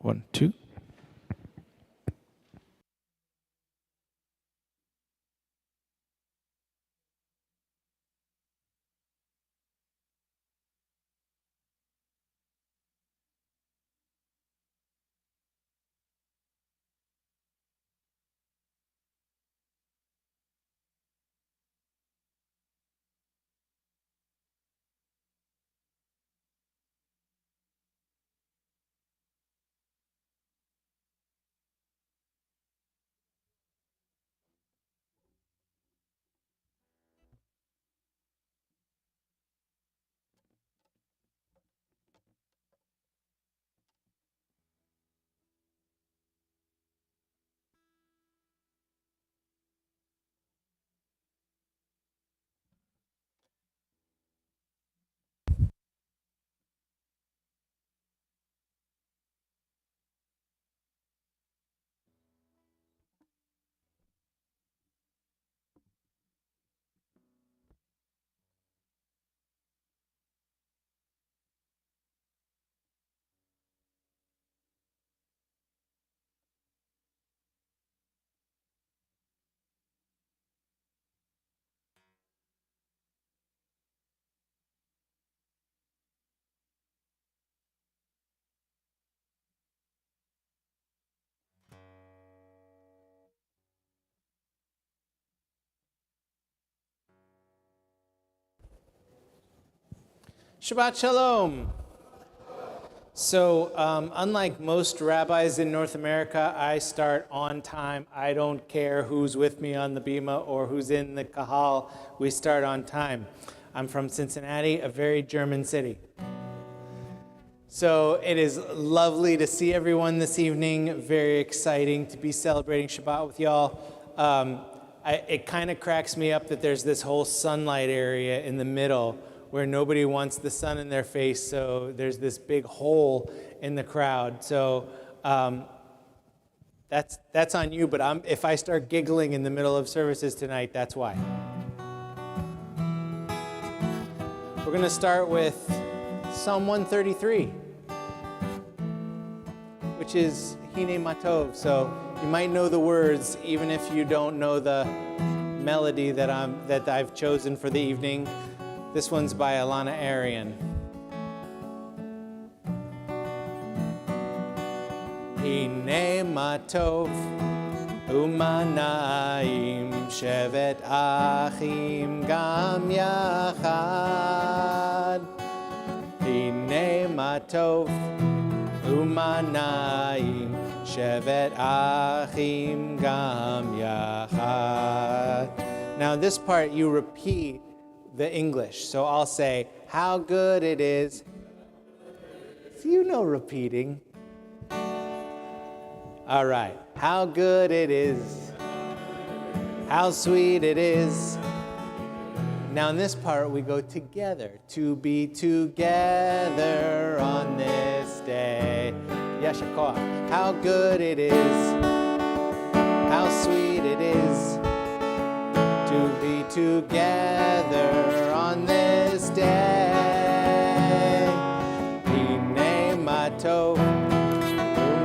1, 2. Shabbat Shalom. So unlike most rabbis in North America, I start on time. I don't care who's with me on the bima or who's in the kahal. We start on time. I'm from Cincinnati, a very German city. So it is lovely to see everyone this evening. Very exciting to be celebrating Shabbat with y'all. It kind of cracks me up that there's this whole sunlight area in the middle where nobody wants the sun in their face, so there's this big hole in the crowd. So that's on you, but if I start giggling in the middle of services tonight, that's why. We're going to start with Psalm 133, which is Hine Matov. So you might know the words, even if you don't know the melody that I've chosen for the evening. This one's by Alana Arian. Hine matov umanaim shevet achim gam yachad. Hine matov umanaim shevet achim gam yachad. Now this part you repeat the English. So I'll say, how good it is. So you know repeating. All right. How good it is. How sweet it is. Now in this part we go together. To be together on this day. Yasher koach. How good it is. How sweet it is. To be together on this day. Hine matov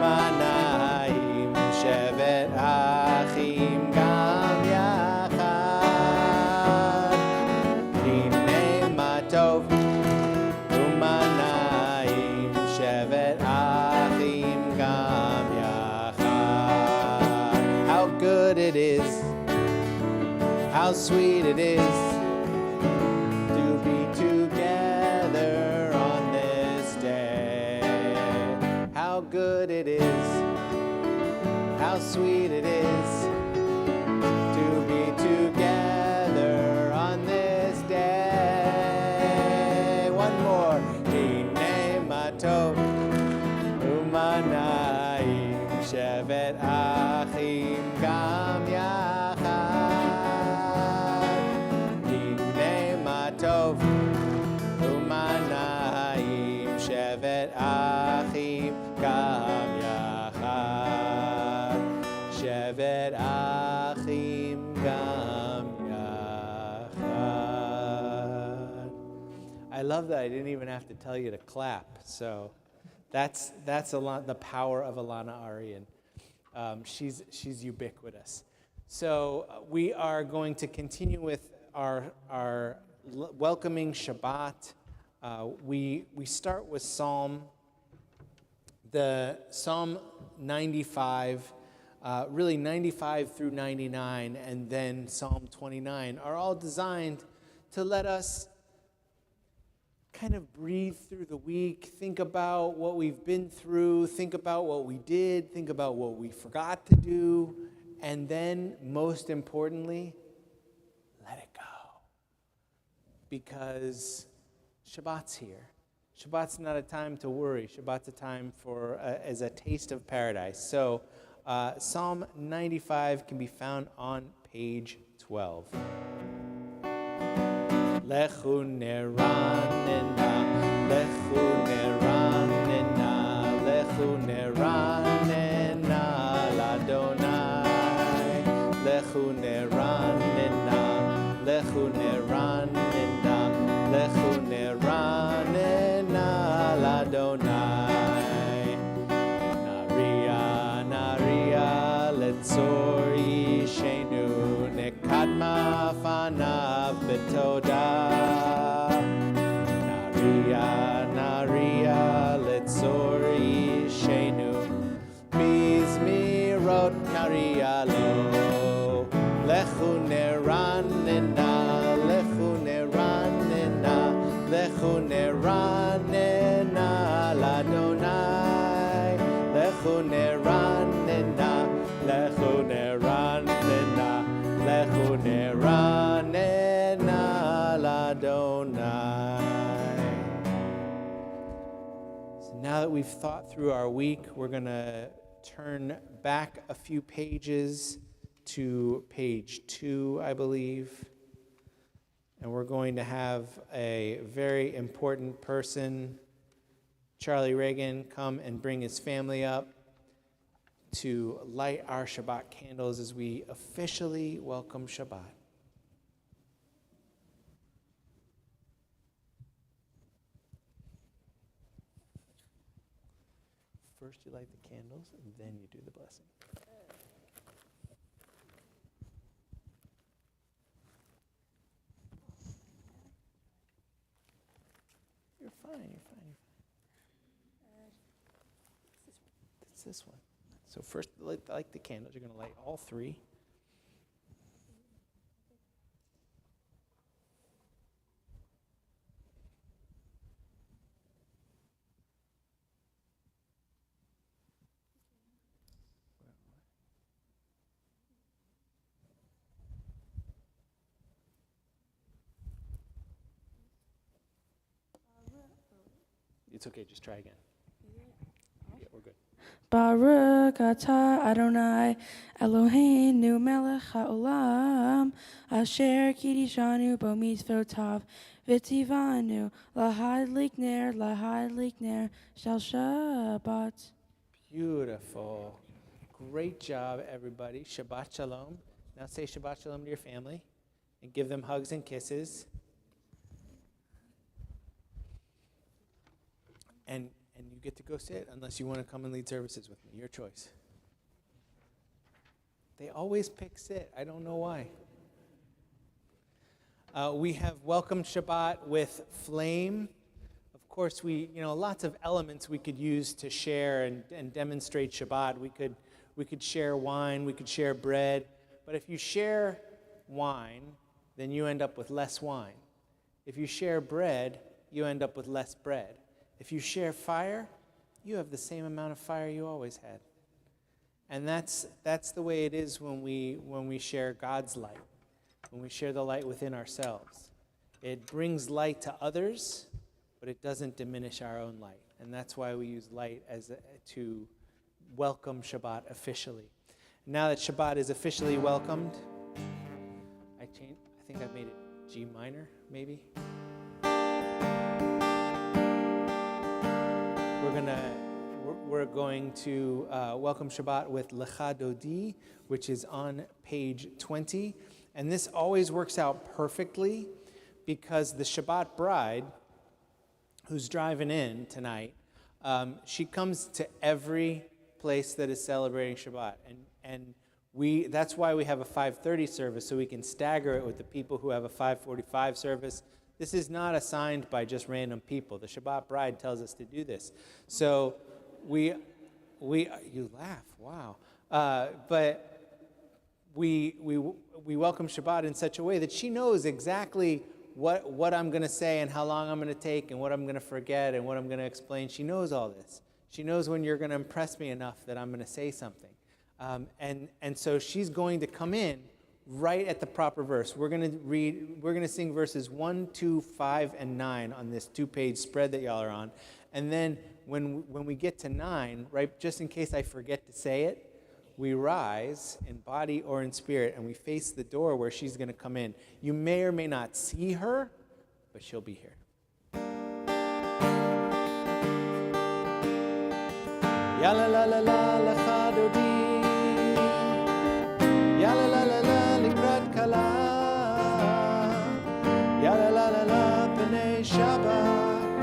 umanayim shevet achim gam yachad. Hine matov umanayim shevet achim gam yachad. How good it is. How sweet it is to be together on this day. How good it is, how sweet it is to be together on this day. One more. Hine matov umanayim shevet achim gam yachad. Tov umanayim shevet achim gam yachad. Shevet achim gam yachad. I love that I didn't even have to tell you to clap. So That's the power of Alana Arian. She's ubiquitous. So we are going to continue with our welcoming Shabbat. We start with Psalm 95, really 95 through 99, and then Psalm 29 are all designed to let us kind of breathe through the week, think about what we've been through, think about what we did, think about what we forgot to do, and then, most importantly, let it go. Because Shabbat's here. Shabbat's not a time to worry. Shabbat's a time as a taste of paradise. So Psalm 95 can be found on page 12. Lechu neranena, lechu neranena, lechu neranena, l'Adonai. Lechu neranena, lechu neranena, lechu neranena, l'Adonai. Naria, naria, letzor yishenu, nekadma fanav betoda. Naria, naria, letzor yishenu, mizmirot naria lo. Lechu neranena, lechu neranena, lechu neranena, l'Adonai. Lechu neranena, lechu neranena, lechu neranena, l'Adonai. So now that we've thought through our week, we're going to turn back a few pages to page 2, I believe. And we're going to have a very important person, Charlie Reagan, come and bring his family up to light our Shabbat candles as we officially welcome Shabbat. First you light the candles, and then you do the blessing. You're fine. It's this one. So first, light the candles. You're going to light all 3. It's okay, just try again. Yeah, we're good. Baruch atah Adonai Eloheinu melech haolam asher kidishanu bo mitzvotav v'tivanu lahadlik ner shel Shabbat. Beautiful. Great job, everybody. Shabbat shalom. Now say Shabbat shalom to your family and give them hugs and kisses. And you get to go sit unless you want to come and lead services with me. Your choice. They always pick sit. I don't know why. We have welcomed Shabbat with flame. Of course, lots of elements we could use to share and demonstrate Shabbat. We could share wine. We could share bread. But if you share wine, then you end up with less wine. If you share bread, you end up with less bread. If you share fire, you have the same amount of fire you always had. And that's the way it is when we share God's light, when we share the light within ourselves. It brings light to others, but it doesn't diminish our own light. And that's why we use light to welcome Shabbat officially. Now that Shabbat is officially welcomed, I think I made it G minor, maybe. We're going to welcome Shabbat with Lecha Dodi, which is on page 20. And this always works out perfectly because the Shabbat bride, who's driving in tonight, She comes to every place that is celebrating Shabbat, and that's why we have a 5:30 service, so we can stagger it with the people who have a 5:45 service. This is not assigned by just random people. The Shabbat bride tells us to do this. So you laugh, wow. But we welcome Shabbat in such a way that she knows exactly what I'm going to say and how long I'm going to take and what I'm going to forget and what I'm going to explain. She knows all this. She knows when you're going to impress me enough that I'm going to say something. And so she's going to come in right at the proper verse. We're going to sing verses 1, 2, 5, and 9 on this 2-page spread that y'all are on. And then when we get to 9, right, just in case I forget to say it, we rise in body or in spirit, and we face the door where she's going to come in. You may or may not see her, but she'll be here. Ya la la la la lecha dodi, ya la la la la likrat kala, ya la la la la b'nei Shabbat,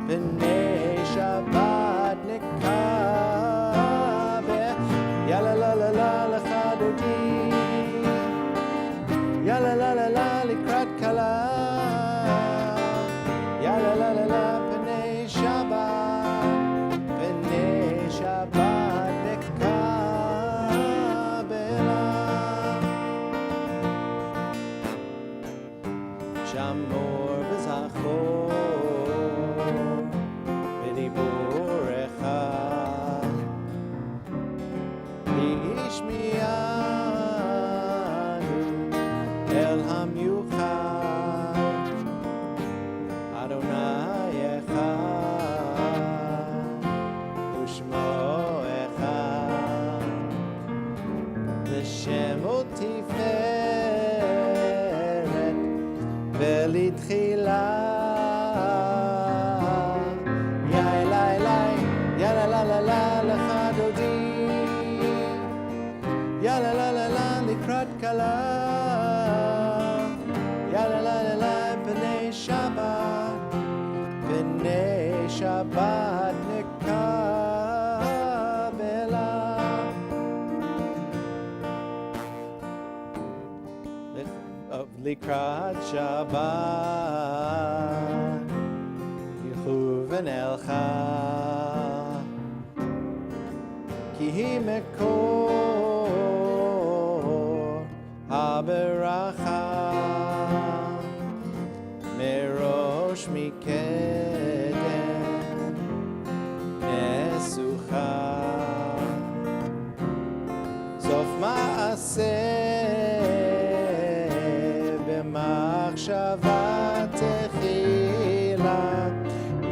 b'nei Shabbat nekabe, ya la la la la lecha dodi, ya la la la la likrat kala, ya la la la la b'nei Shabbat. Shabbat nekabela Shamor v'zachor v'diborecha Ishmianu el hamyuchad Adonai echad Ushmoecha L'shem u'tiferet v'litchila Ya elai elai, ya la la la la lecha dodi Ya la la la la likrat kala Ya la la la la b'nei Shabbat B'nei Shabbat nekabela Likrat Shabbat Yechuven elcha Ki hi mekor haberacha Merosh mikedem Nesucha Sof ma'aseh b'machshava techila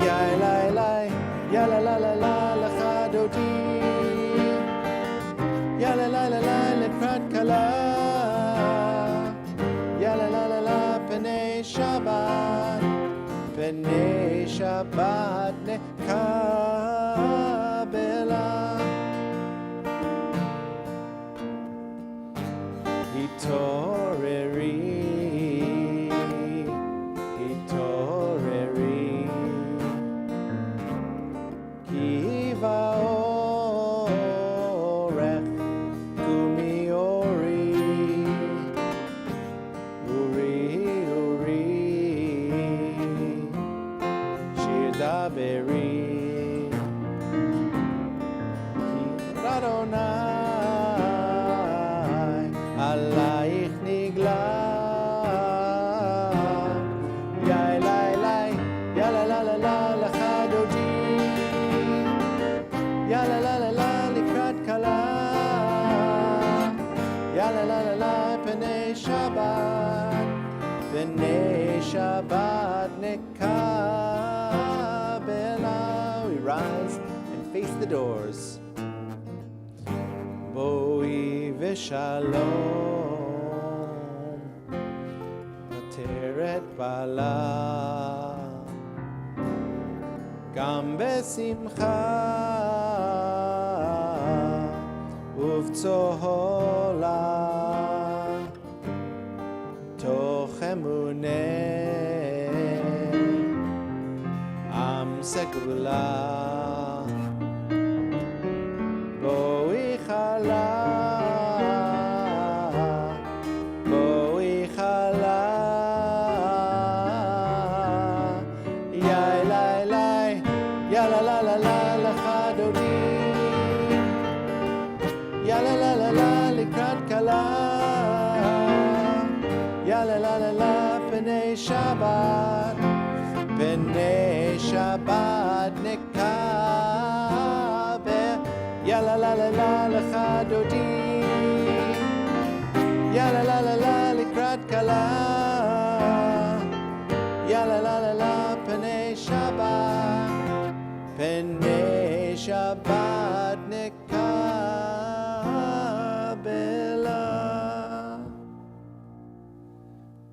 Ya elai elai, ya la la la la lecha dodi Ya la la la la likrat kala Ya la la la la b'nei Shabbat B'nei Shabbat nekabela Hitoreri Ki va'orech kumi ori Shir daberi Ki Adonai Alayich nigla Ya elai elai, ya la la la la lecha dodi Ya la la la la likrat kala Ya la la la la b'nei Shabbat B'nei Shabbat nekabela We rise and face the doors Boi v'shalom Ateret bala Gam besimcha Uvtzohola Toch emuneh Am segula Ya la la la la, P'nei Shabbat. P'nei Shabbat nekabe. Ya la la la la, Lecha Dodi. Ya la la la la, Likrat Kala. Ya la la la la, P'nei Shabbat. P'nei Shabbat nekabela.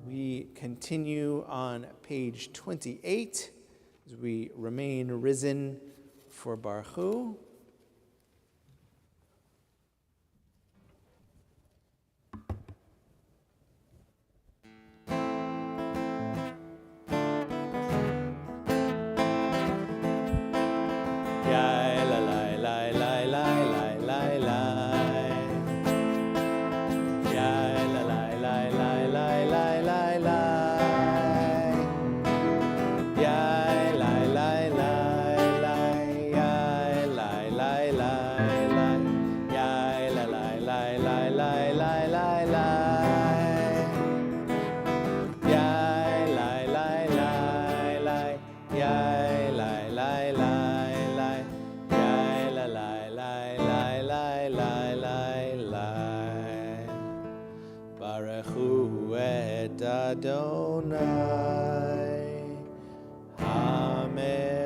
We continue on page 28 as we remain risen for Baruch Hu. Adonai Hamevorach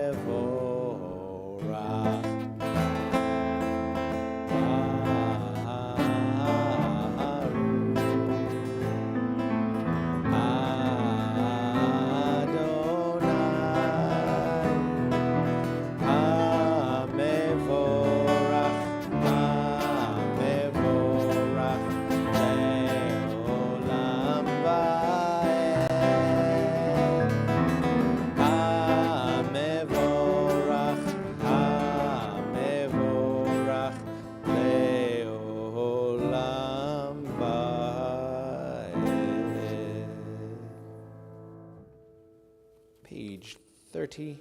Page 30.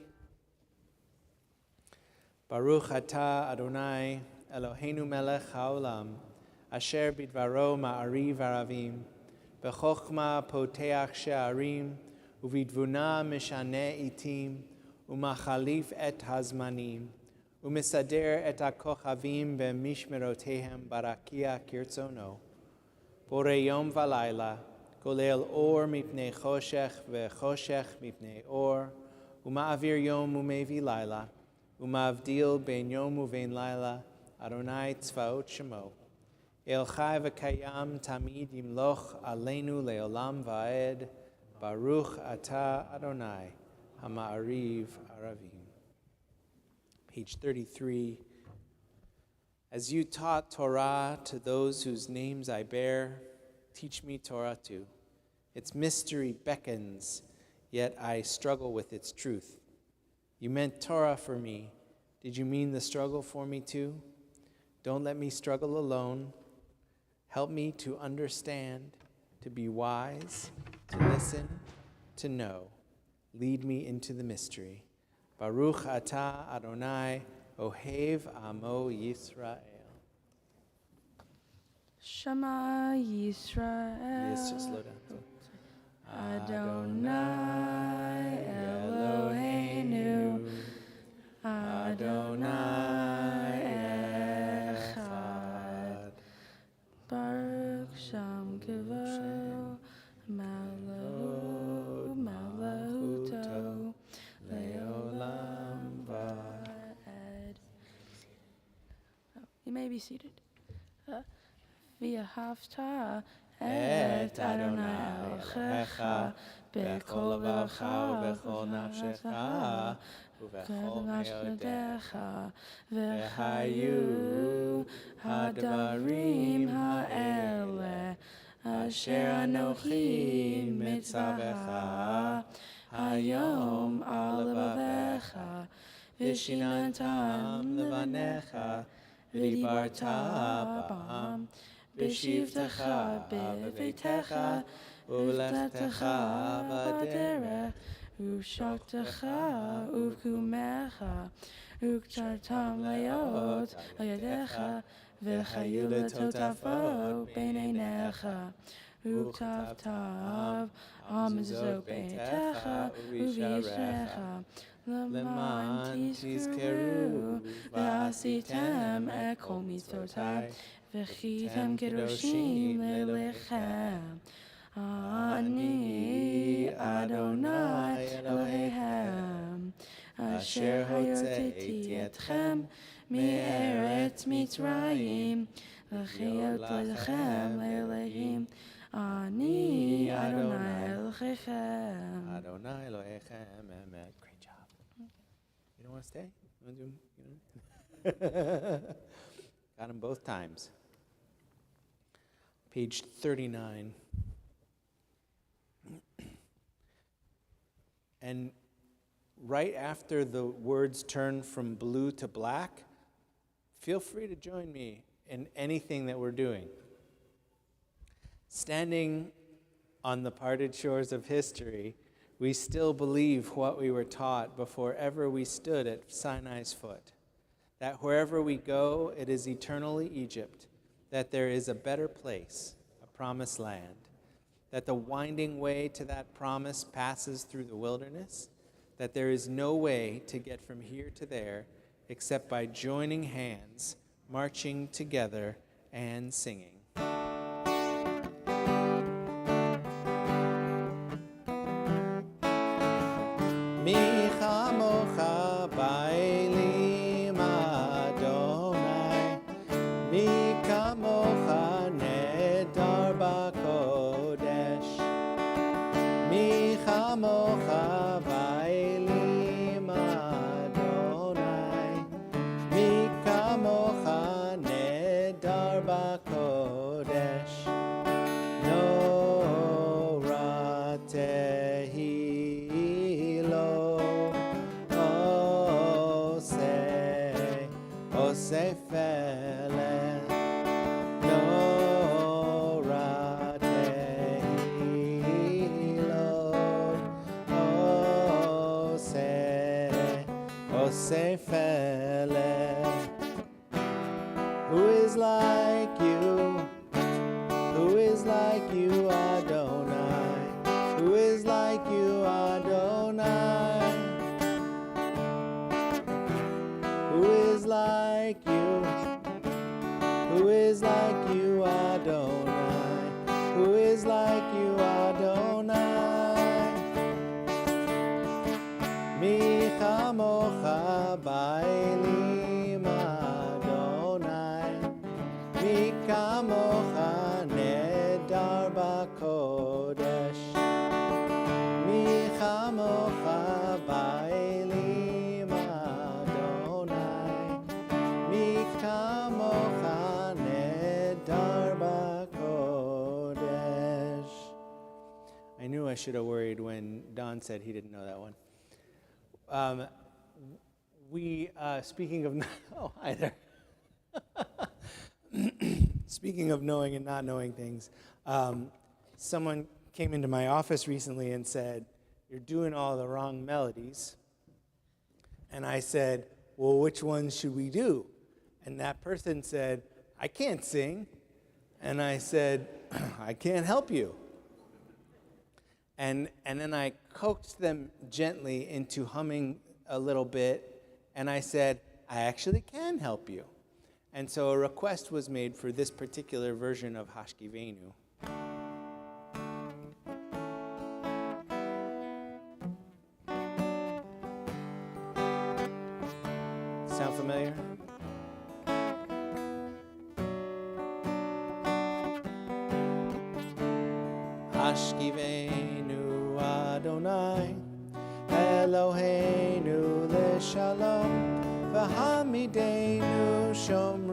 Baruch atah Adonai Eloheinu melech haolam asher bidvaro ma'ari v'aravim b'chokhma poteach she'arim uvidvuna mishane itim umachalif et hazmanim umisader et hakochavim b'mishmerotehem barakia kirtzono bore yom v'layla Golel or mipnei choshech vechoshech mipnei or, uma'avir yom umevi laila, uma'avdil ben yom uvein laila, Adonai tzvaot shemo. El chai v'kayam tamid yimloch aleinu leolam va'ed, Baruch atah Adonai, hama'ariv aravim. Page 33. As you taught Torah to those whose names I bear, teach me Torah too. Its mystery beckons, yet I struggle with its truth. You meant Torah for me. Did you mean the struggle for me too? Don't let me struggle alone. Help me to understand, to be wise, to listen, to know. Lead me into the mystery. Baruch atah Adonai, Ohev Amo Yisrael. Shema Yisrael. Yes, just slow down. Adonai Eloheinu. Adonai Echad. Baruch Shem Kivod. Malahuto. Leolam Va'ed. You may be seated. V'ahavta et Adonai Elohecha b'kol levacha v'b'chol nafshecha v'b'chol me'odecha v'hayu hadarim ha'ele asher anochi mitzavecha hayom al levavecha v'shinantam levanecha v'dibarta bam B'shivtecha b'beitecha, u'lechtecha b'derech, u'shaktecha u'vkumecha, u'ktartam layot al yadecha, v'chayu letotafot b'neinecha, וכתב תב, המזוזות ביתך ובישריך, למען תזכרו ועשיתם את כל מצוותיי, וכיתם קדושים ללכם. אני אדוני אלוהיהם, אשר הוצאתי אתכם מארץ מצרים, לחיות לכם לאלוהים. אני אדוני אלוהיכם. Adonai Elohechem Emet. Great job. You don't want to stay? You want to do? Got them both times. Page 39. And right after the words turn from blue to black, feel free to join me in anything that we're doing. Standing on the parted shores of history, we still believe what we were taught before ever we stood at Sinai's foot, that wherever we go, it is eternally Egypt, that there is a better place, a promised land, that the winding way to that promise passes through the wilderness, that there is no way to get from here to there except by joining hands, marching together, and singing. Mi chamocha ba'elim Adonai, mi kamocha nedar b'kodesh, mi chamocha ba'elim Adonai, mi kamocha nedar b'kodesh, no ratehi Sefele no ratehilo Sefele. Who is like you? Who is like you, Adonai? Who is like you, Adonai? Who is like you? Who is like you, Adonai? Who is like you, Adonai? Mi chamocha ba'elim Adonai, mi kamocha nedar b'kodesh, mi chamocha ba'elim Adonai, mi kamocha nedar b'kodesh. I knew I should have worried when Don said he didn't know that one. Speaking of, oh, hi there. Speaking of knowing and not knowing things, someone came into my office recently and said, "You're doing all the wrong melodies." And I said, "Well, which ones should we do?" And that person said, "I can't sing." And I said, "I can't help you." And then I coaxed them gently into humming a little bit, and I said, "I actually can help you." And so a request was made for this particular version of Hashkivenu. Sound familiar? Hashkivenu Adonai, Eloheinu leshalom, v'hamidenu shomreinu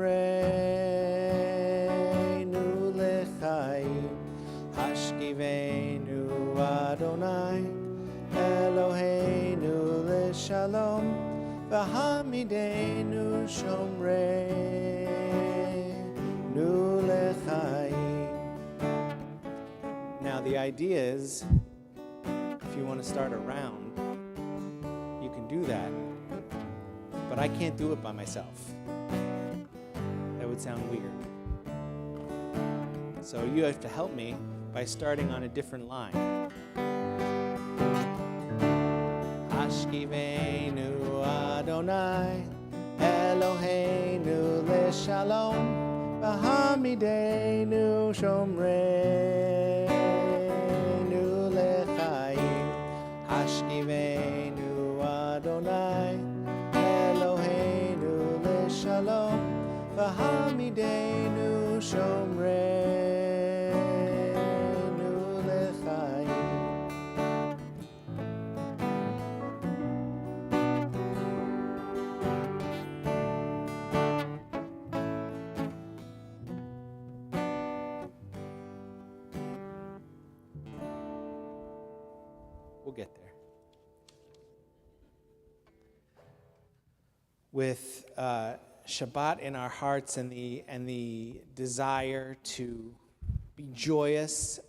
lechaim. Hashkivenu Adonai, Eloheinu leshalom, v'hamidenu shomreinu lechaim. Now the idea is, if you want to start a round, you can do that, but I can't do it by myself. That would sound weird. So you have to help me by starting on a different line. Ashkivenu Adonai Eloheinu leShalom V'hamidenu Shomreinu leChaim. Ashkivenu Adonai Eloheinu leShalom V'hamidenu Shomreinu leChaim. We'll get there. With Shabbat in our hearts and the desire to be joyous.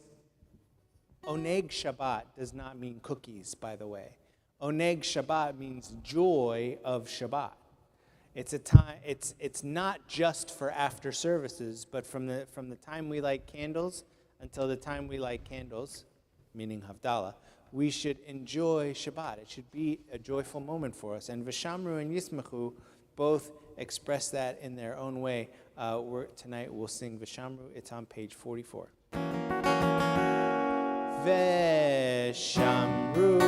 Oneg Shabbat does not mean cookies, by the way. Oneg Shabbat means joy of Shabbat. It's a time. It's not just for after services, but from the time we light candles until the time we light candles, meaning Havdalah, we should enjoy Shabbat. It should be a joyful moment for us. And V'shamru and Yismachu both express that in their own way. Tonight we'll sing V'shamru. It's on page 44. V'shamru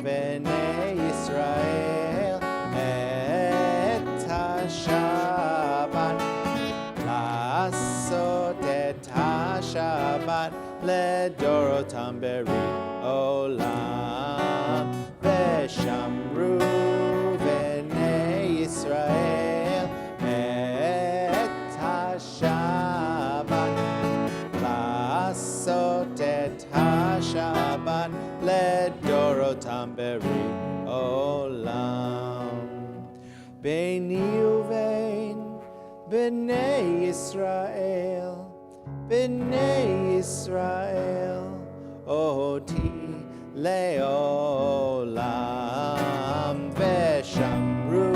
b'nei Yisrael et ha-Shabbat la'asot et ha-Shabbat ledorotam beri olam. V'shamru b'nei Yisrael et ha-Shabbat la'asot et ha-Shabbat ledorotam beri olam. Beini uvein b'nei Yisrael oti leolam. V'shamru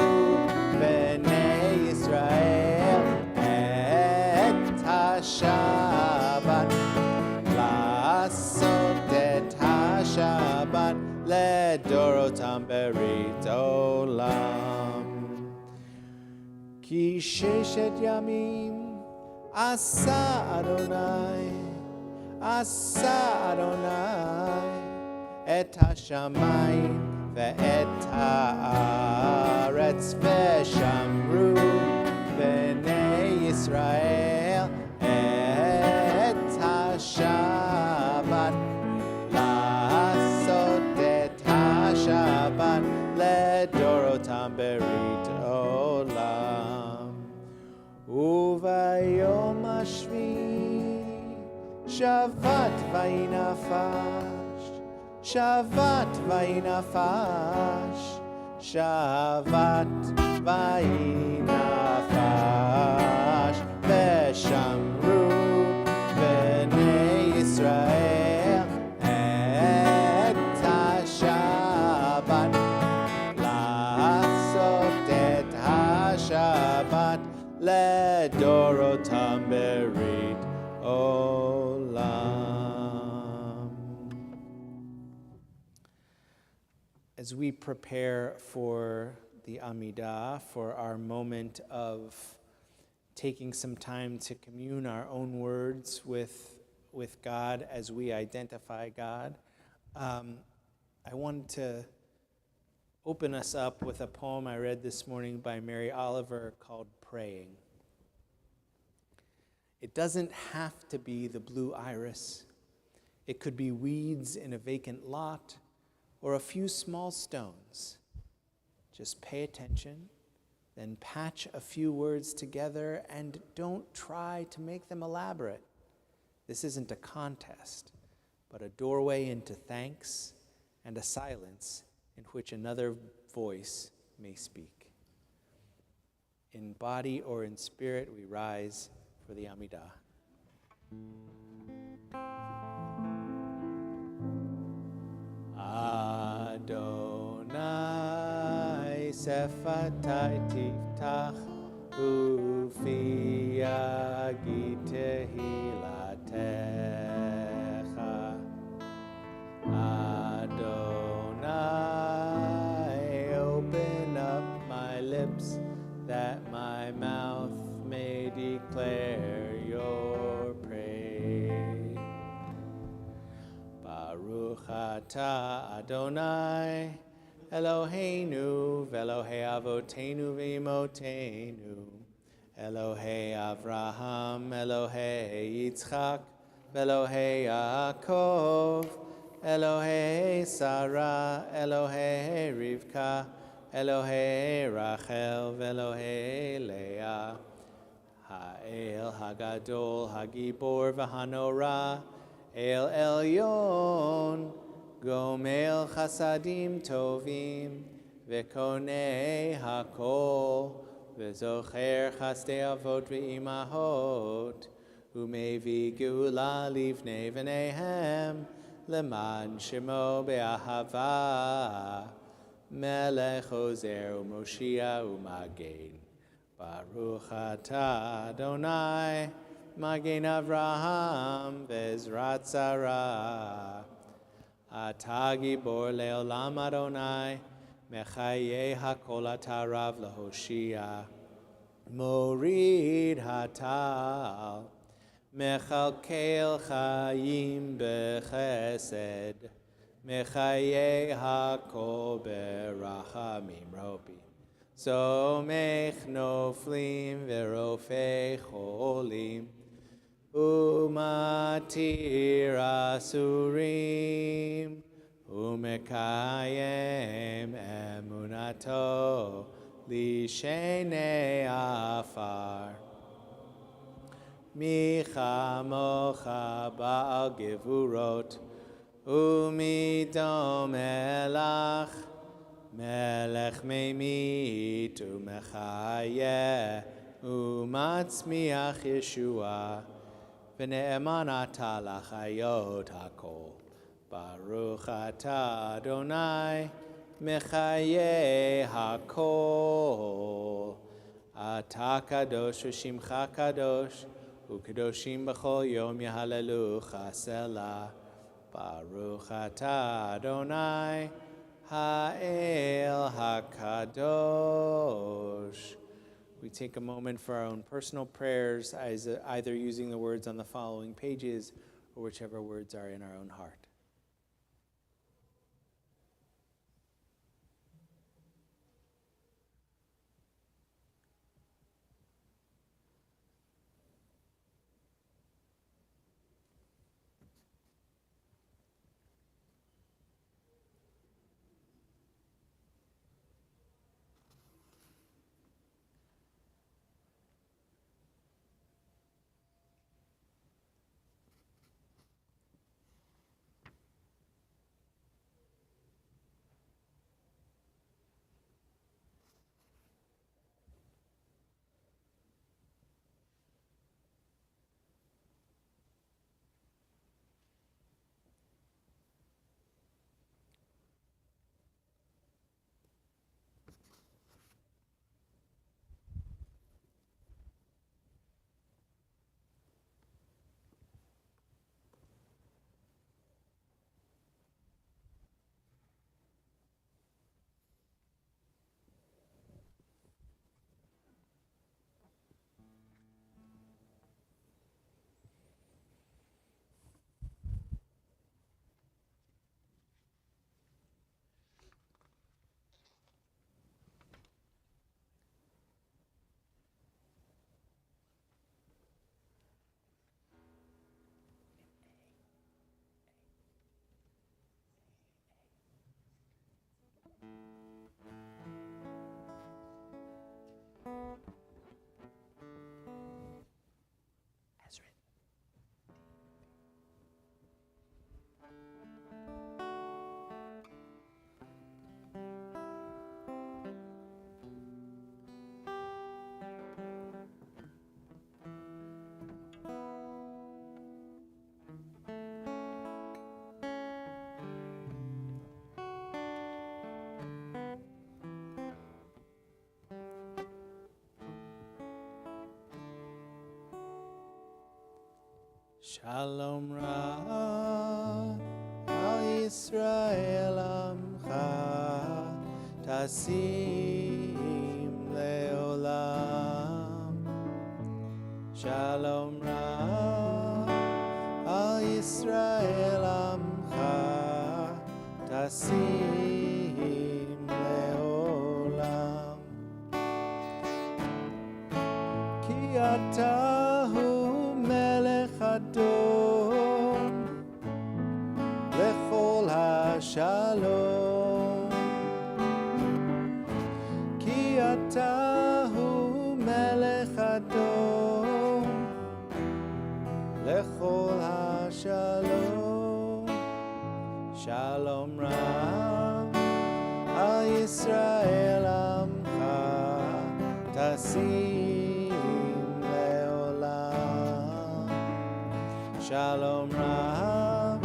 b'nei Yisrael et ha-Shabbat la'asot et ha-Shabbat ledorotam berit olam. Ki sheshet yamim asa Adonai et ha-shamayim ve'et ha'aretz. V'shamru b'nei Yisrael et ha-Shabbat la'asot et ha-Shabbat ledorotam berit olam. Uvayom hashvi Shabbat vayinafash, Shabbat vayinafash, Shabbat vayinafash. V'shamru b'nei Yisrael et ha-Shabbat la'asot et ha-Shabbat ledorotam berit olam. As we prepare for the Amidah, for our moment of taking some time to commune our own words with God as we identify God, I wanted to open us up with a poem I read this morning by Mary Oliver called Praying. It doesn't have to be the blue iris. It could be weeds in a vacant lot or a few small stones. Just pay attention, then patch a few words together, and don't try to make them elaborate. This isn't a contest, but a doorway into thanks and a silence in which another voice may speak. In body or in spirit, we rise for the Amidah. Adonai sefatai tiftach ufi yagid tehilatech. Ata Adonai Eloheinu ve'Elohei Avotenu ve'Imotenu Elohei Avraham Elohei Yitzchak ve'Elohei Yaakov Elohei Sarah Elohei Rivka Elohei Rachel ve'Elohei Leah Ha'el Hagadol Hagibor v'Hanora El Elyon Gomel Chasadim Tovim Vekonei Hakol Vezocher Chasdei Avot Ve'imahot Umevi Geula Livnei V'neihem Leman Shemo Be'ahava Melech Ozer U'Moshia U'Magen Baruch Atah Adonai Magen Avraham Vezrat Sarah Atah Gibor Le'olam Adonai Mechaye HaKol Atah Rav Lehoshia Morid Hatal Mechalkel Chaim Bechesed Mechaye HaKol Berachamim Robi Somech Noflim Verofei Cholim Umatir Asurim Umekayem Emunato Lishene Afar Michamocha Baal Gevurot Umidom Elach Melech Meimit Umechayeh Umatzmiach Yeshua V'ne'eman atah lachayot hakol Baruch atah Adonai Mechaye hakol Atah kadosh v'shimcha kadosh U'kadoshim b'chol yom yahalelucha selah Baruch atah Adonai Ha'el HaKadosh. We take a moment for our own personal prayers, either using the words on the following pages or whichever words are in our own heart. Shalom Ra Al Yisrael Amcha Tasim Leolam Shalom Ra Al Yisrael Amcha shalom. Ki ata hu melech adom, lechol ha-shalom. Shalom Ram al Yisrael amcha tasim leolam. Shalom Ram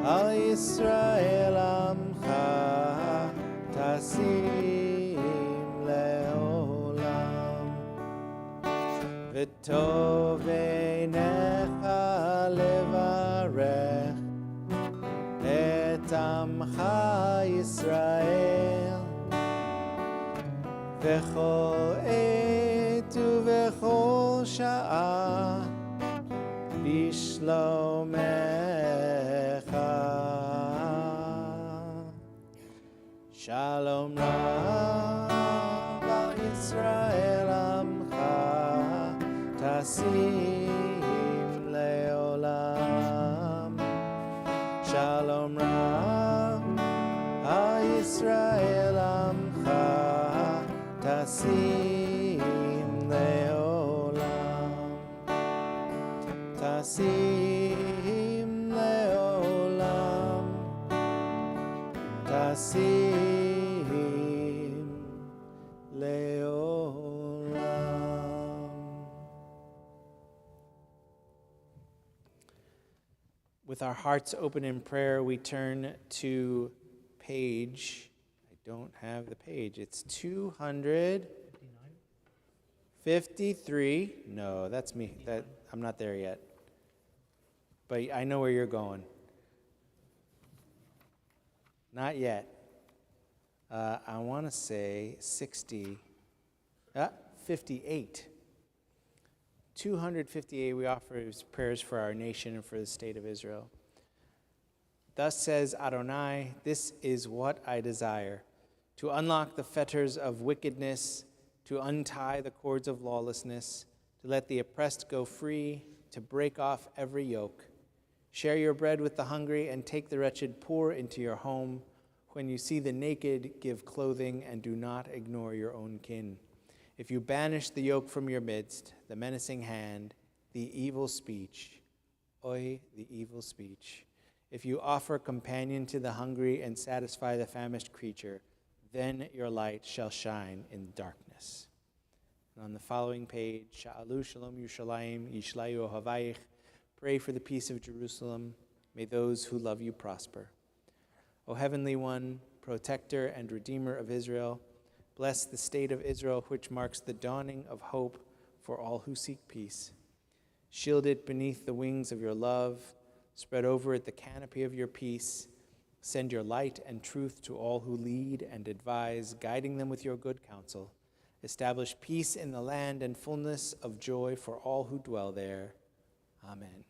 al Yisrael amcha tasim leolam. V'tov einecha levarech et amcha Yisrael v'chol et uv'chol sha'a bishlomecha. Shalom Rav al Yisrael amcha tasim leolam. Shalom Rav al Yisrael amcha tasim leolam. Tasim leolam. Tasim leolam. With our hearts open in prayer, we turn to page, I don't have the page, it's 253. No, that's me. I'm not there yet. But I know where you're going. Not yet. I want to say 58. 258, we offer prayers for our nation and for the state of Israel. Thus says Adonai, this is what I desire, to unlock the fetters of wickedness, to untie the cords of lawlessness, to let the oppressed go free, to break off every yoke. Share your bread with the hungry and take the wretched poor into your home. When you see the naked, give clothing and do not ignore your own kin. If you banish the yoke from your midst, the menacing hand, the evil speech, the evil speech. If you offer companion to the hungry and satisfy the famished creature, then your light shall shine in darkness. And on the following page, Sha'alu Shalom Yerushalayim, Yishlayu Ohavayich, pray for the peace of Jerusalem. May those who love you prosper. O Heavenly One, protector and redeemer of Israel, bless the state of Israel, which marks the dawning of hope for all who seek peace. Shield it beneath the wings of your love. Spread over it the canopy of your peace. Send your light and truth to all who lead and advise, guiding them with your good counsel. Establish peace in the land and fullness of joy for all who dwell there. Amen.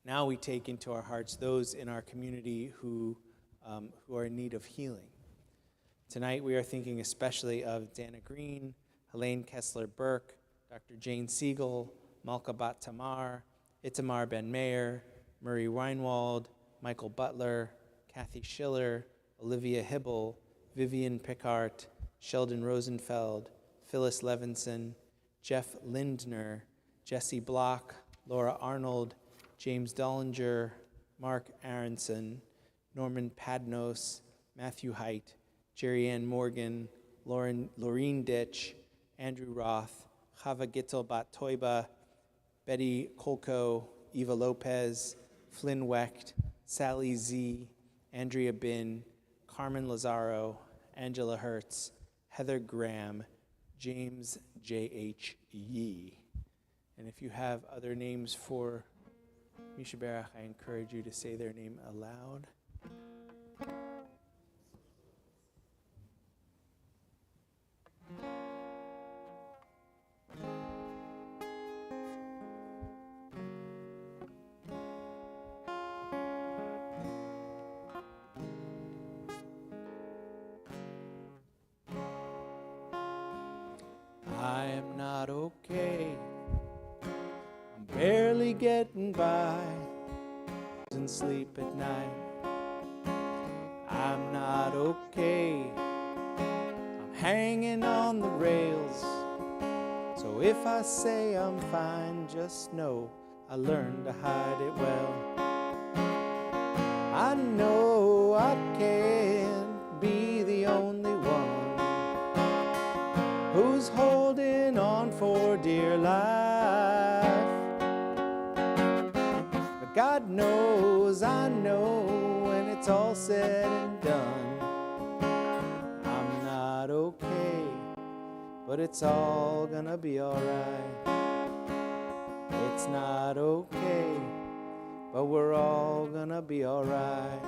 Now we take into our hearts those in our community who are in need of healing. Tonight we are thinking especially of Dana Green, Helene Kessler-Burke, Dr. Jane Siegel, Malka Bat Tamar, Itamar Ben Meir, Murray Reinwald, Michael Butler, Kathy Schiller, Olivia Hibble, Vivian Pickart, Sheldon Rosenfeld, Phyllis Levinson, Jeff Lindner, Jesse Block, Laura Arnold, James Dollinger, Mark Aronson, Norman Padnos, Matthew Height, Jerry Ann Morgan, Laureen Ditch, Andrew Roth, Chava Gittel Bat Toiba, Betty Kolko, Eva Lopez, Flynn Wecht, Sally Z, Andrea Bin, Carmen Lazaro, Angela Hertz, Heather Graham, James J.H. Yee. And if you have other names for Misha Barach, I encourage you to say their name aloud. I am not okay. I'm barely getting by. And sleep at night. I'm not okay. I'm hanging on the rails. So if I say I'm fine, just know I learned to hide it well. I know I can't be the only one who's holding on for dear life. But God knows, I know, when it's all said and done, I'm not okay, but it's all gonna be alright. It's not okay, but we're all gonna be alright.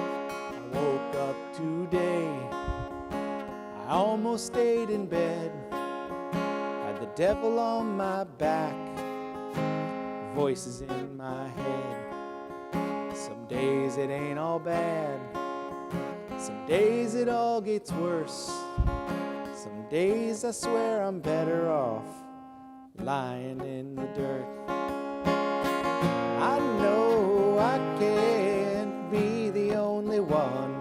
I woke up today, I almost stayed in bed, had the devil on my back, voices in my head. Some days it ain't all bad, some days it all gets worse. Some days I swear I'm better off lying in the dirt. I know I can't be the only one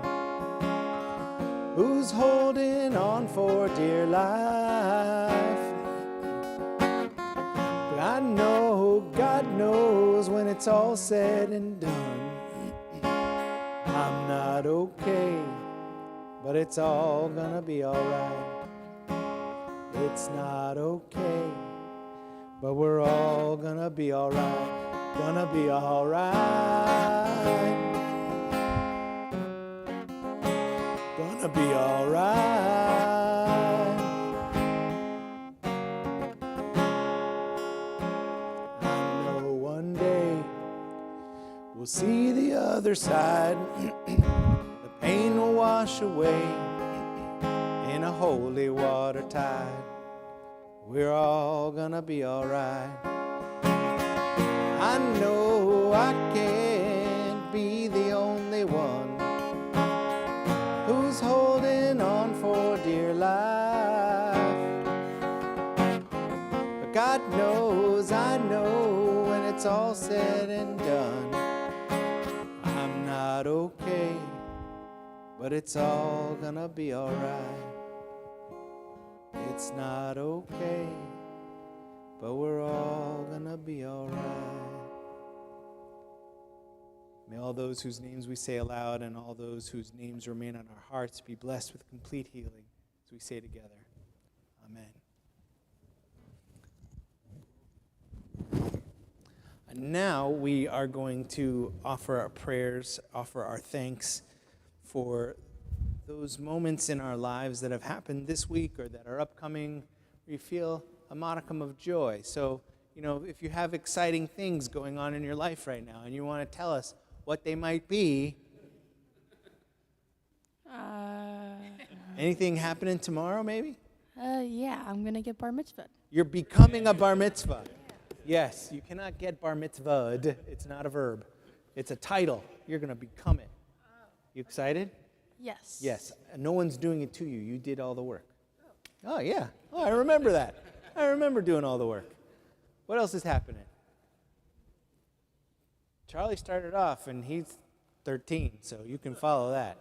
who's holding on for dear life. But I know God knows when it's all said and done, I'm not okay, but it's all gonna be alright. It's not okay, but we're all gonna be alright. Gonna be alright. Gonna be alright. I know one day we'll see the other side. The pain will wash away in a holy water tide. We're all gonna be alright. I know I can't be the only one who's holding on for dear life. But God knows, I know, when it's all said and done, I'm not okay, but it's all gonna be alright. It's not okay, but we're all gonna be alright. May all those whose names we say aloud and all those whose names remain on our hearts be blessed with complete healing as we say together, Amen. And now we are going to offer our prayers, offer our thanks for those moments in our lives that have happened this week or that are upcoming, where you feel a modicum of joy. So, if you have exciting things going on in your life right now and you want to tell us what they might be. Anything happening tomorrow, maybe? Yeah, I'm going to get bar mitzvah. You're becoming a bar mitzvah. Yes, you cannot get bar mitzvahed. It's not a verb. It's a title. You're going to become it. You excited? Yes. Yes. No one's doing it to you. You did all the work. Oh, yeah. Oh, I remember that. I remember doing all the work. What else is happening? Charlie started off, and he's 13, so you can follow that.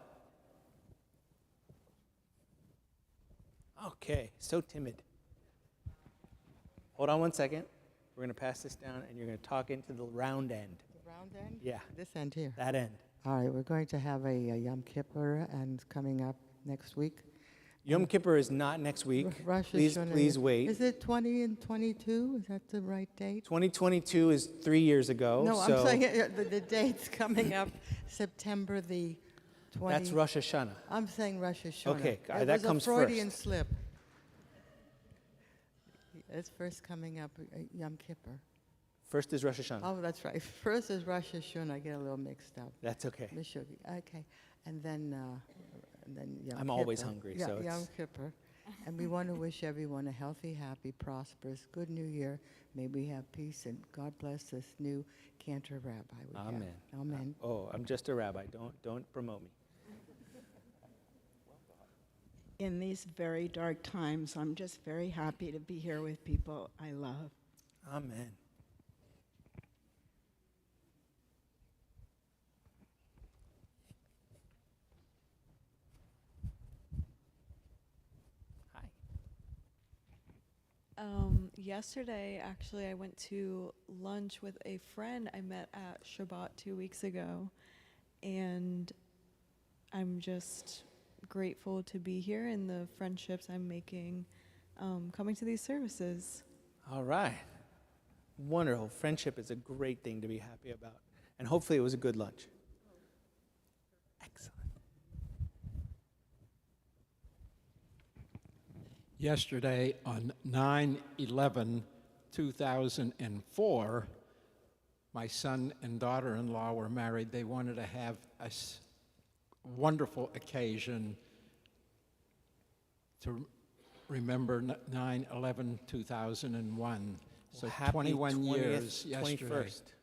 Okay, so timid. Hold on one second. We're going to pass this down, and you're going to talk into the round end. The round end? Yeah. This end here. That end. All right, we're going to have a Yom Kippur and coming up next week. Yom Kippur is not next week. Rosh Please Hashanah. wait. Is it 20 and 22? Is that the right date? 2022 is 3 years ago. No, so I'm saying the date's coming up September the 20th. that's Rosh Hashanah. I'm saying Rosh Hashanah. Okay, It that was comes a Freudian first. slip. It's first coming up, Yom Kippur. First is Rosh Hashanah. Oh, that's right. First is Rosh Hashanah. I get a little mixed up. That's okay. Meshuggah. Okay, and then Yom I'm always Kippur. hungry, Yeah, so Yom it's... Kippur. And we want to wish everyone a healthy, happy, prosperous, good new year. May we have peace, and God bless this new Cantor rabbi we have. Amen. Amen. Oh, I'm just a rabbi. Don't promote me. In these very dark times, I'm just very happy to be here with people I love. Amen. Yesterday, actually, I went to lunch with a friend I met at Shabbat 2 weeks ago, and I'm just grateful to be here and the friendships I'm making coming to these services. All right. Wonderful. Friendship is a great thing to be happy about. And hopefully it was a good lunch. Excellent. Yesterday on 9/11/2004, my son and daughter-in-law were married. They wanted to have a wonderful occasion to remember 9/11/2001. So Happy 21 years 20th, yesterday. 21st.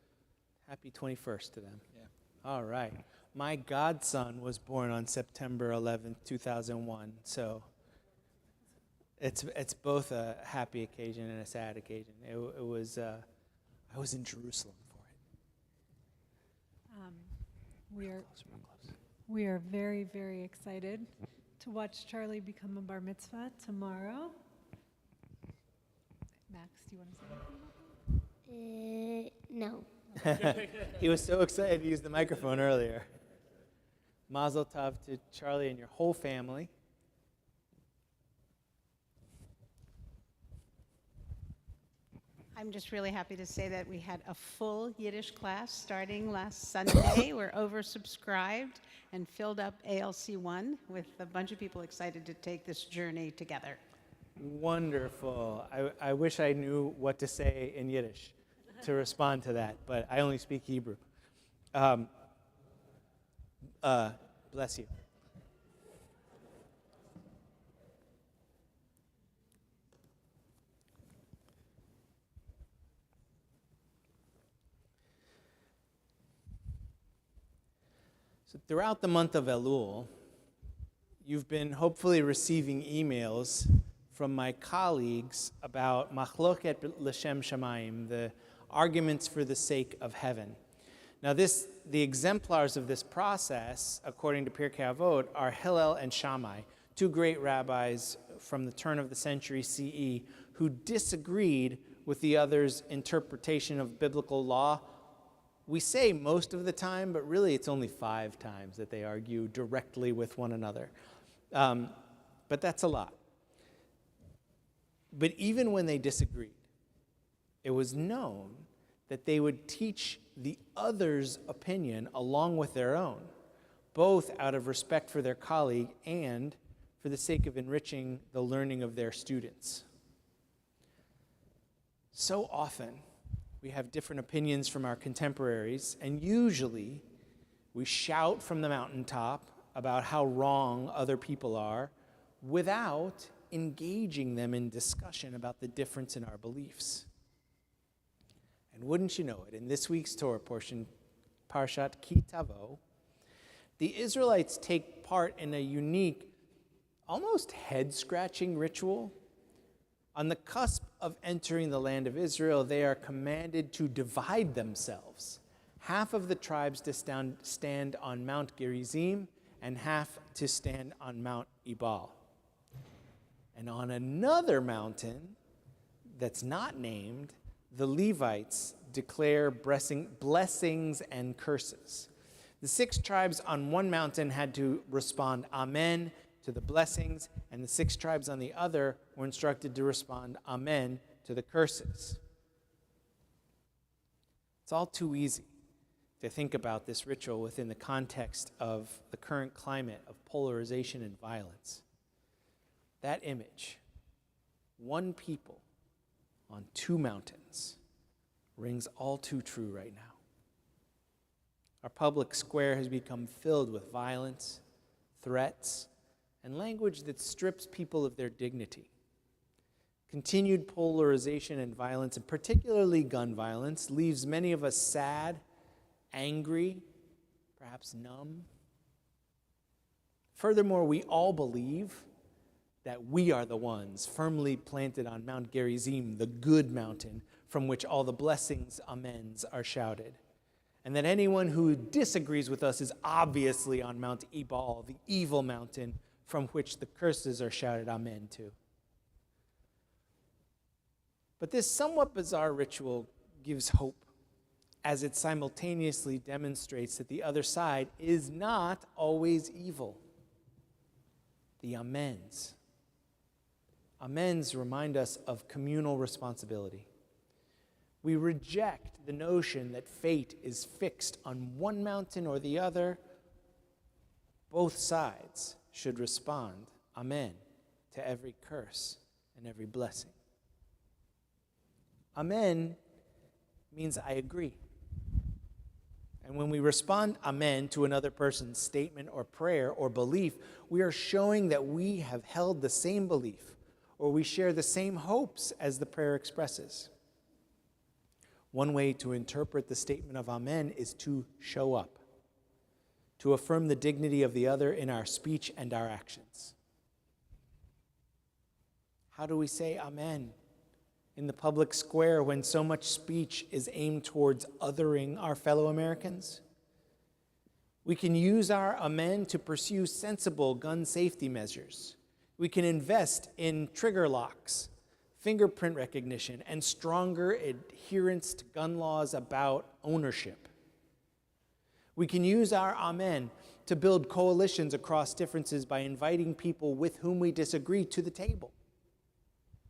Happy 21st to them. Yeah. All right. My godson was born on September 11th, 2001. So it's both a happy occasion and a sad occasion. It was I was in Jerusalem for it. We are very, very excited to watch Charlie become a bar mitzvah tomorrow. Max, do you want to say anything about that? No. He was so excited to use the microphone earlier. Mazel tov to Charlie and your whole family. I'm just really happy to say that we had a full Yiddish class starting last Sunday. We're oversubscribed and filled up ALC1 with a bunch of people excited to take this journey together. Wonderful. I wish I knew what to say in Yiddish to respond to that, but I only speak Hebrew. Bless you. So throughout the month of Elul, you've been hopefully receiving emails from my colleagues about machloket l'shem shamayim, the arguments for the sake of heaven. Now the exemplars of this process, according to Pirkei Avot, are Hillel and Shammai, two great rabbis from the turn of the century CE who disagreed with the other's interpretation of biblical law. We say most of the time, but really it's only 5 times that they argue directly with one another. But that's a lot. But even when they disagreed, it was known that they would teach the other's opinion along with their own, both out of respect for their colleague and for the sake of enriching the learning of their students. So often, we have different opinions from our contemporaries, and usually we shout from the mountaintop about how wrong other people are without engaging them in discussion about the difference in our beliefs. And wouldn't you know it, in this week's Torah portion, Parshat Ki Tavo, the Israelites take part in a unique, almost head-scratching ritual. On the cusp of entering the land of Israel, they are commanded to divide themselves. Half of the tribes to stand on Mount Gerizim, and half to stand on Mount Ebal. And on another mountain that's not named, the Levites declare blessings and curses. The 6 tribes on one mountain had to respond Amen to the blessings, and the 6 tribes on the other were instructed to respond Amen to the curses. It's all too easy to think about this ritual within the context of the current climate of polarization and violence. That image, one people on 2 mountains, rings all too true right now. Our public square has become filled with violence, threats, and language that strips people of their dignity. Continued polarization and violence, and particularly gun violence, leaves many of us sad, angry, perhaps numb. Furthermore, we all believe that we are the ones firmly planted on Mount Gerizim, the good mountain from which all the blessings, amens, are shouted. And that anyone who disagrees with us is obviously on Mount Ebal, the evil mountain from which the curses are shouted amen to. But this somewhat bizarre ritual gives hope, as it simultaneously demonstrates that the other side is not always evil. The amens. Amens remind us of communal responsibility. We reject the notion that fate is fixed on one mountain or the other. Both sides should respond, amen, to every curse and every blessing. Amen means I agree. And when we respond amen to another person's statement or prayer or belief, we are showing that we have held the same belief or we share the same hopes as the prayer expresses. One way to interpret the statement of amen is to show up, to affirm the dignity of the other in our speech and our actions. How do we say amen in the public square when so much speech is aimed towards othering our fellow Americans? We can use our amen to pursue sensible gun safety measures. We can invest in trigger locks, fingerprint recognition, and stronger adherence to gun laws about ownership. We can use our amen to build coalitions across differences by inviting people with whom we disagree to the table.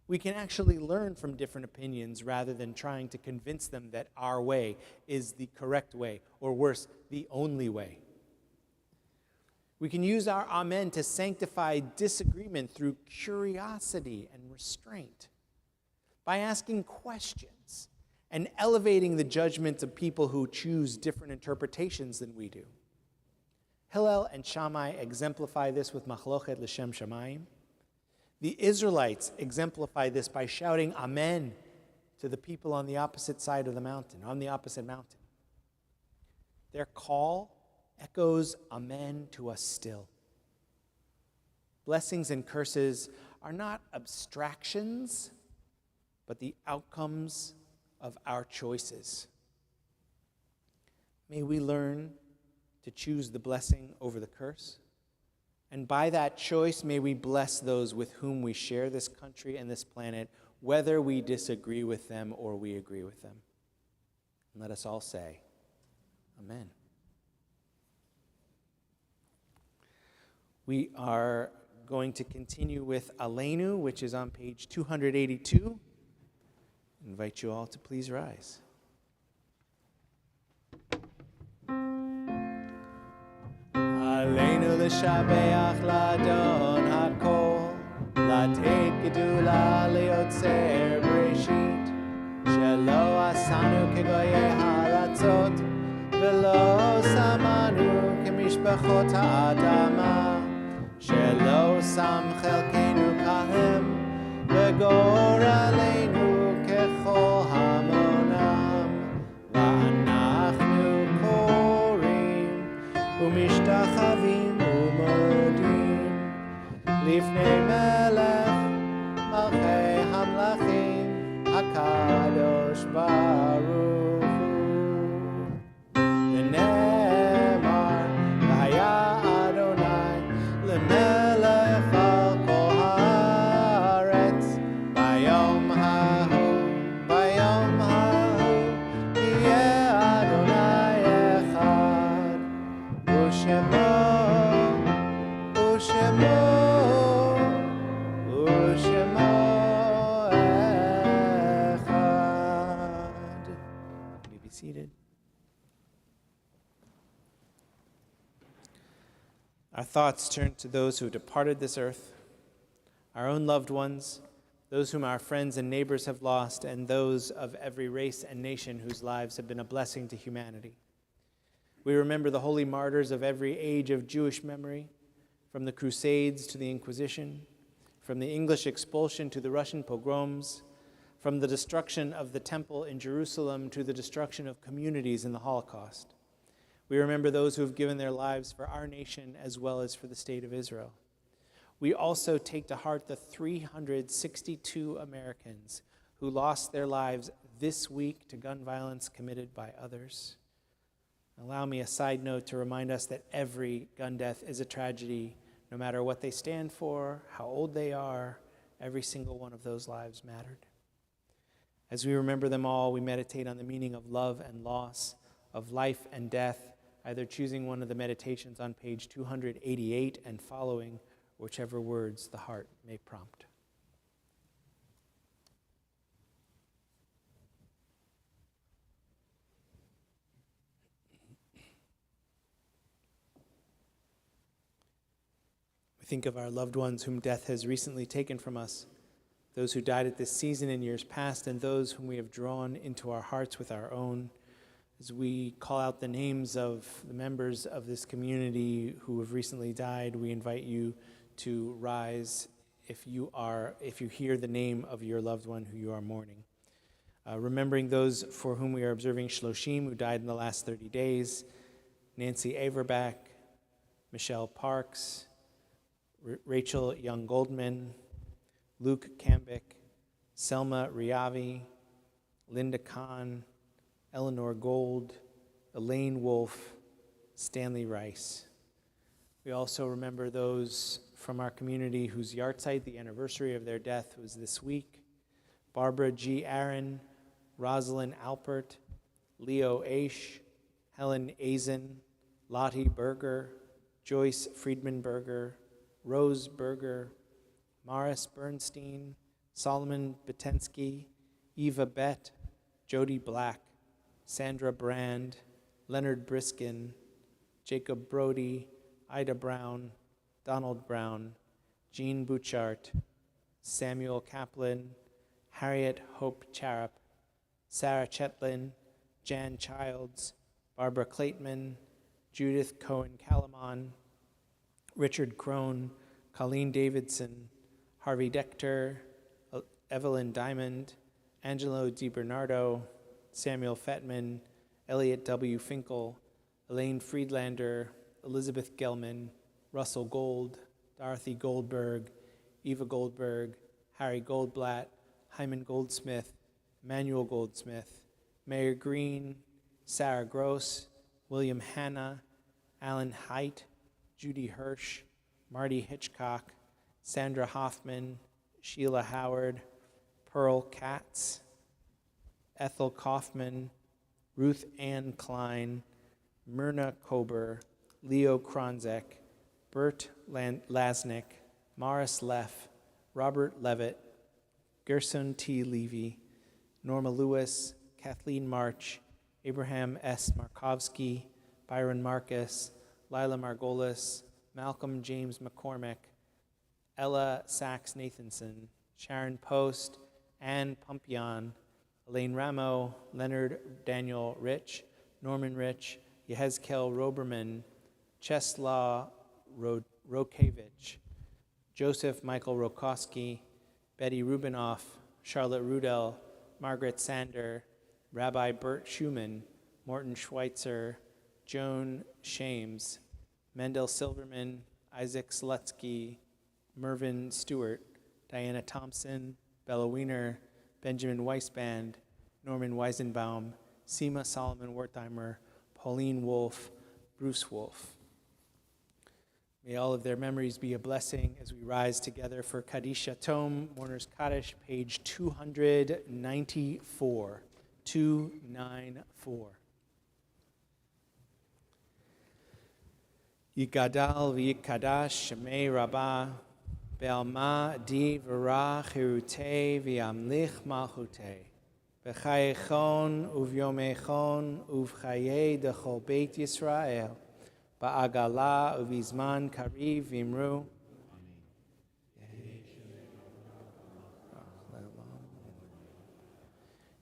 We can actually learn from different opinions rather than trying to convince them that our way is the correct way, or worse, the only way. We can use our amen to sanctify disagreement through curiosity and restraint, by asking questions and elevating the judgments of people who choose different interpretations than we do. Hillel and Shammai exemplify this with machlochet l'shem shamayim. The Israelites exemplify this by shouting amen to the people on the opposite side of the mountain, on the opposite mountain. Their call echoes amen to us still. Blessings and curses are not abstractions, but the outcomes of our choices. May we learn to choose the blessing over the curse. And by that choice, may we bless those with whom we share this country and this planet, whether we disagree with them or we agree with them. And let us all say, amen. We are going to continue with Aleinu, which is on page 282. I invite you all to please rise. Aleinu l'shabeach l'adon hakol, לתת גדולה ליוצר בראשית, שלא עשנו כגויי הארצות, ולא שמנו כמשפחות האדמה, שלא שם חלקנו כהם, וגורלנו ככל המונם, ואנחנו קוראים ומשתחווים ומודים לפני מלך מלכי המלכים הקדוש ברוך הוא. ונאמר והיה אדוני למלך על כל הארץ ביום ההוא יהיה אדוני אחד ושמו אחד. You may be seated. Our thoughts turn to those who departed this earth, our own loved ones, those whom our friends and neighbors have lost, and those of every race and nation whose lives have been a blessing to humanity. We remember the holy martyrs of every age of Jewish memory, from the Crusades to the Inquisition, from the English expulsion to the Russian pogroms, from the destruction of the temple in Jerusalem to the destruction of communities in the Holocaust. We remember those who have given their lives for our nation as well as for the state of Israel. We also take to heart the 362 Americans who lost their lives this week to gun violence committed by others. Allow me a side note to remind us that every gun death is a tragedy, no matter what they stand for, how old they are. Every single one of those lives mattered. As we remember them all, we meditate on the meaning of love and loss, of life and death, either choosing one of the meditations on page 288 and following, whichever words the heart may prompt. We think of our loved ones whom death has recently taken from us, those who died at this season in years past, and those whom we have drawn into our hearts with our own. As we call out the names of the members of this community who have recently died, we invite you to rise if you hear the name of your loved one who you are mourning. Remembering those for whom we are observing Shloshim, who died in the last 30 days, Nancy Averbach, Michelle Parks, Rachel Young-Goldman, Luke Kambick, Selma Riavi, Linda Kahn, Eleanor Gold, Elaine Wolf, Stanley Rice. We also remember those from our community whose yahrzeit, the anniversary of their death, was this week. Barbara G. Aaron, Rosalind Alpert, Leo Aish, Helen Azen, Lottie Berger, Joyce Friedman Berger, Rose Berger, Morris Bernstein, Solomon Betensky, Eva Bett, Jody Black, Sandra Brand, Leonard Briskin, Jacob Brody, Ida Brown, Donald Brown, Jean Bouchart, Samuel Kaplan, Harriet Hope Charup, Sarah Chetlin, Jan Childs, Barbara Clateman, Judith Cohen Calamon, Richard Crone, Colleen Davidson, Harvey Dechter, Evelyn Diamond, Angelo DiBernardo, Samuel Fettman, Elliot W. Finkel, Elaine Friedlander, Elizabeth Gelman, Russell Gold, Dorothy Goldberg, Eva Goldberg, Harry Goldblatt, Hyman Goldsmith, Emmanuel Goldsmith, Mayor Green, Sarah Gross, William Hanna, Alan Haidt, Judy Hirsch, Marty Hitchcock, Sandra Hoffman, Sheila Howard, Pearl Katz, Ethel Kaufman, Ruth Ann Klein, Myrna Kober, Leo Kronzek, Bert Lasnik, Morris Leff, Robert Levitt, Gerson T. Levy, Norma Lewis, Kathleen March, Abraham S. Markovsky, Byron Marcus, Lila Margolis, Malcolm James McCormick, Ella Sachs Nathanson, Sharon Post, Ann Pumpion, Elaine Ramo, Leonard Daniel Rich, Norman Rich, Yehezkel Roberman, Czeslaw Rokevich, Joseph Michael Rokowski, Betty Rubinoff, Charlotte Rudell, Margaret Sander, Rabbi Bert Schumann, Morton Schweitzer, Joan Shames, Mendel Silverman, Isaac Slutsky, Mervyn Stewart, Diana Thompson, Bella Wiener, Benjamin Weisband, Norman Weisenbaum, Seema Solomon Wertheimer, Pauline Wolf, Bruce Wolf. May all of their memories be a blessing as we rise together for Kaddish Yatom, Mourner's Kaddish, page 294. 294. Yigadal v'yikadash shemei Rabbah, be'alma di v'ra chirutei v'yamlich malchutei, b'chayechon uvyomechon uv'chayei dechol beit Yisrael, ba'agala uvizman kariv v'imru.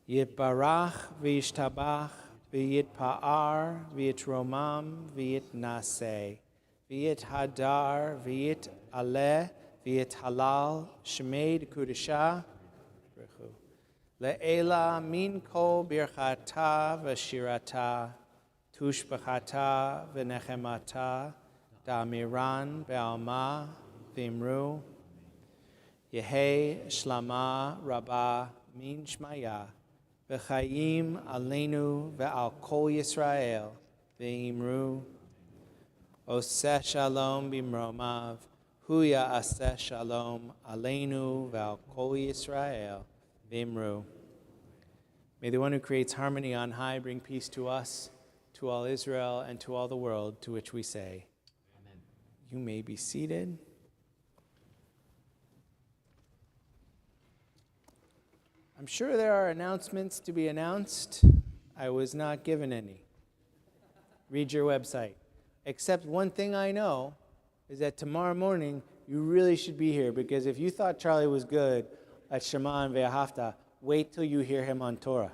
Yitbarach v'yishtabach v'yitpa'ar v'yitromam v'yitnaseh v'yithadar v'yitaleh v'yithalal shemei d'kudashah le'ela min kol birchata v'shirata tushbachata v'nechemata da'amiran be'alma v'imru Yehei shlama rabbah min shmaya v'chayim aleinu ve'al kol Yisrael ve'imru oseh shalom bimromav huya aseh shalom aleinu ve'al kol Yisrael ve'imru. May the one who creates harmony on high bring peace to us, to all Israel, and to all the world, to which we say, Amen. You may be seated. I'm sure there are announcements to be announced. I was not given any. Read your website. Except one thing I know is that tomorrow morning you really should be here, because if you thought Charlie was good at Shema and Ve'ahavta, wait till you hear him on Torah.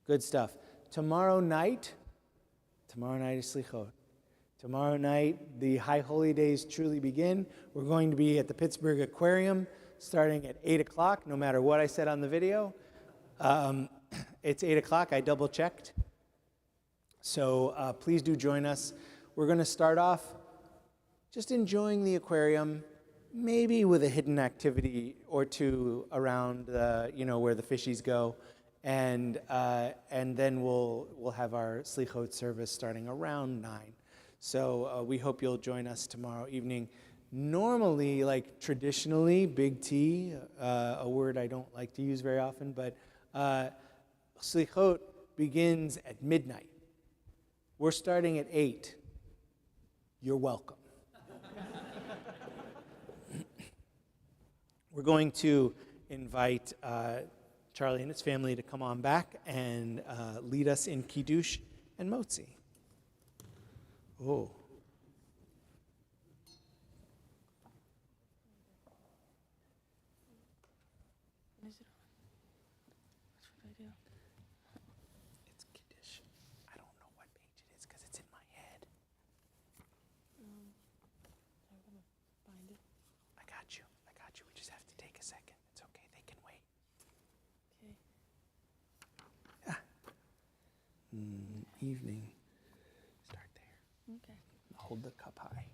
Good stuff. Tomorrow night is Slichot. Tomorrow night, the High Holy Days truly begin. We're going to be at the Pittsburgh Aquarium starting at 8 o'clock, no matter what I said on the video. It's 8 o'clock. I double-checked. So please do join us. We're going to start off just enjoying the aquarium, maybe with a hidden activity or two around where the fishies go. And then we'll have our Slichot service starting around 9. So we hope you'll join us tomorrow evening. Normally, like traditionally, Big T, a word I don't like to use very often, but Slichot begins at midnight. We're starting at 8. You're welcome. We're going to invite Charlie and his family to come on back and lead us in Kiddush and Motzi. Oh. It's Kiddush. I don't know what page it is because it's in my head. I got you. We just have to take a second. It's okay. They can wait. Evening. Start there. Okay. Hold the cup high.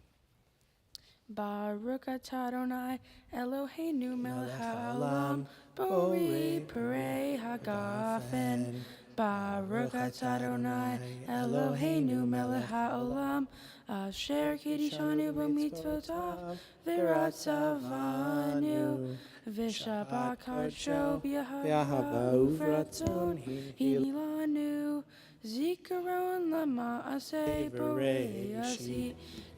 Baruch atah Adonai Eloheinu melech haolam borei perei hagafen. Baruch atah Adonai Eloheinu melech haolam asher kiddushanu b'mitzvotav v'ratzavanu v'shabbat kadsho b'yahava uvratzon hilanu zikaron lama'aseh borei yasi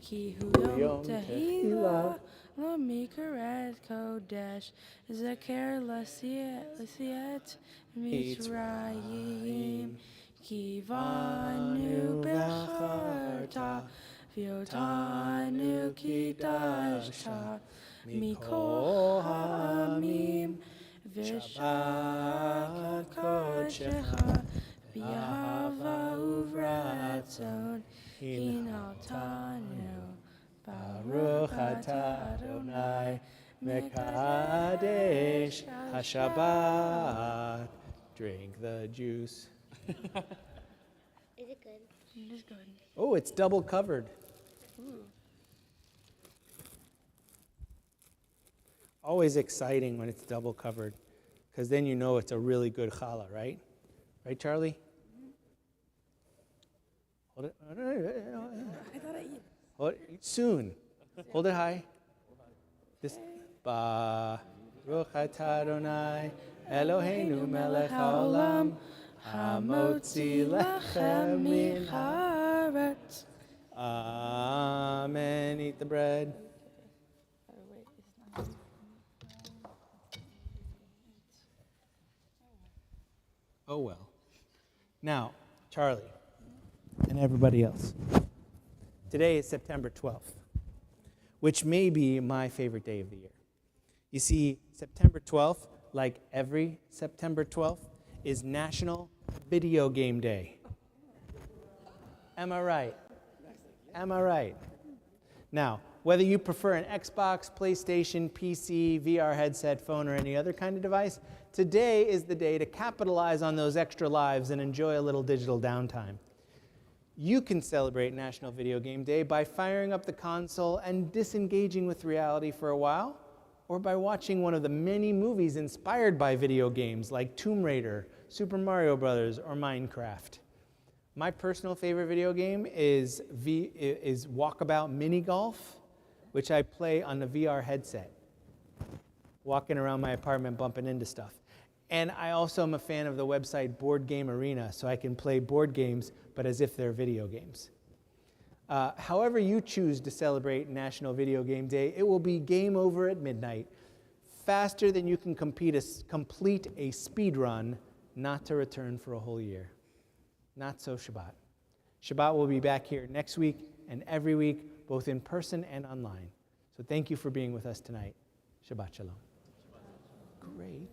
ki hu yom tehillah lamikaret kodesh zeker lasiet mitzrayim ki vanu becharta v'yotanu kidashta mikol ha'amim v'shabbat kodesh B'yahava uvratzon hinaltanu Baruch atah Adonai Mekadesh HaShabbat. Drink the juice. Is it good? It is good. Oh, it's double covered. Always exciting when it's double covered, because then you know it's a really good challah, right? Right, Charlie? Hold it. I thought I eat. Hold it soon. Hold it high. This. Baruch atah Adonai Eloheinu melech haolam hamotzi lechem min haaretz. Amen. Eat the bread. Oh well. Now, Charlie, and everybody else. Today is September 12th, which may be my favorite day of the year. You see, September 12th, like every September 12th, is National Video Game Day. Am I right? Am I right? Now, whether you prefer an Xbox, PlayStation, PC, VR headset, phone, or any other kind of device, today is the day to capitalize on those extra lives and enjoy a little digital downtime. You can celebrate National Video Game Day by firing up the console and disengaging with reality for a while, or by watching one of the many movies inspired by video games like Tomb Raider, Super Mario Bros., or Minecraft. My personal favorite video game is Walkabout Mini Golf, which I play on the VR headset, walking around my apartment bumping into stuff. And I also am a fan of the website Board Game Arena, so I can play board games, but as if they're video games. However you choose to celebrate National Video Game Day, it will be game over at midnight, faster than you can complete a speed run, not to return for a whole year. Not so Shabbat. Shabbat will be back here next week and every week, both in person and online. So thank you for being with us tonight. Shabbat Shalom. Great.